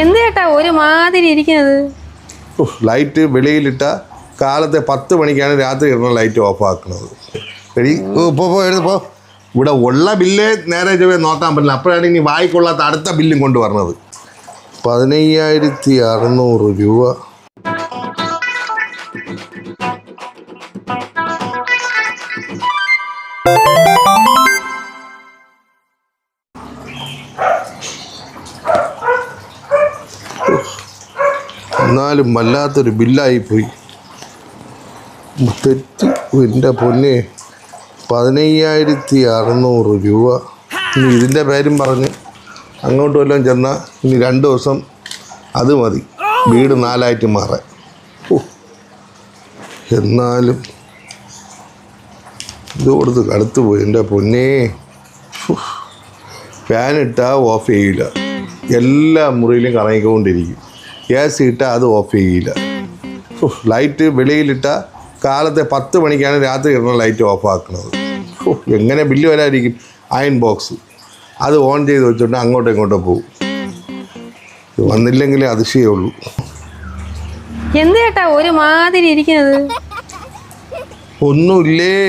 എന്തേട്ടാ ഒരുമാതിരി ഇരിക്കുന്നത്? ലൈറ്റ് വെളിയിലിട്ട കാലത്തെ 10 മണിക്കാണ് രാത്രി ഇടുന്ന ലൈറ്റ് ഓഫ് ആക്കുന്നത്. പോ ഇവിടെ ഉള്ള ബില്ല് നേരെ ചൊവ്വേ നോക്കാൻ പറ്റില്ല. അപ്പോഴാണ് ഇനി വായിക്കൊള്ളാത്ത അടുത്ത ബില്ലും കൊണ്ടുവരണത്. 15,600 രൂപ. എന്നാലും വല്ലാത്തൊരു ബില്ലായിപ്പോയി. തെറ്റി എൻ്റെ പൊന്നെ. 15,600 രൂപ. ഇനി ഇതിൻ്റെ പേരും പറഞ്ഞ് അങ്ങോട്ട് വല്ലതും ചെന്നാൽ ഇനി 2 ദിവസം അത് മതി വീട് 4ആയിട്ട് മാറാൻ. എന്നാലും ഇത് കൊടുത്ത് കടുത്ത് പോയി എൻ്റെ പൊന്നേ. ഫാനിട്ടാൽ ഓഫ് ചെയ്യില്ല, എല്ലാ മുറിയിലും കറങ്ങിക്കൊണ്ടിരിക്കും. AC ഇട്ടാൽ അത് ഓഫ് ചെയ്യില്ല. ലൈറ്റ് വെളിയിലിട്ട കാലത്തെ 10 മണിക്കാണ് രാത്രി ഇടുന്ന ലൈറ്റ് ഓഫ് ആക്കുന്നത്. എങ്ങനെ ബില്ല് വരാതിരിക്കും? അയൺ ബോക്സ് അത് ഓൺ ചെയ്ത് വെച്ചിട്ട് അങ്ങോട്ടും ഇങ്ങോട്ടും പോകും. വന്നില്ലെങ്കിലേ അതിശയമുള്ളൂ. എന്തേട്ടാ ഒരുമാതിരി ഇരിക്കുന്നത്? ഒന്നുമില്ലേ.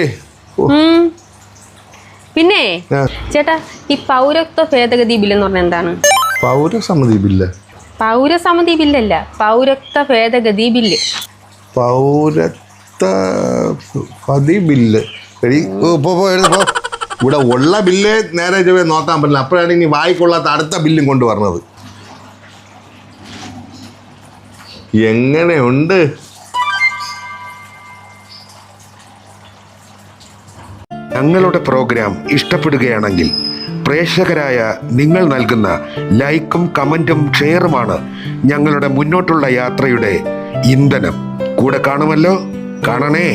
പിന്നെ ചേട്ടാ, ഈ പൗരത്വ ഭേദഗതി ബില്ലെന്ന് പറഞ്ഞാൽ എന്താണ്? പൗരസമിതി ബില്ല്? പൗരസമിതി ബില്ലല്ല, പൗരത്വ ഭേദഗതി ബില്ല്. പൗരത്വ ബില്ല്. ഇവിടെ ഉള്ള ബില്ല് നേരെ ചൊവ്വേ നോക്കാൻ പറ്റില്ല. അപ്പോഴാണ് ഇനി വായിക്കൊള്ളാത്ത അടുത്ത ബില്ലും കൊണ്ടുവരണത്. എങ്ങനെയുണ്ട്? ഞങ്ങളുടെ പ്രോഗ്രാം ഇഷ്ടപ്പെടുകയാണെങ്കിൽ പ്രേക്ഷകരായ നിങ്ങൾ നൽകുന്ന ലൈക്കും കമൻറ്റും ഷെയറുമാണ് ഞങ്ങളുടെ മുന്നോട്ടുള്ള യാത്രയുടെ ഇന്ധനം. കൂടെ കാണുമല്ലോ, കാണണേ.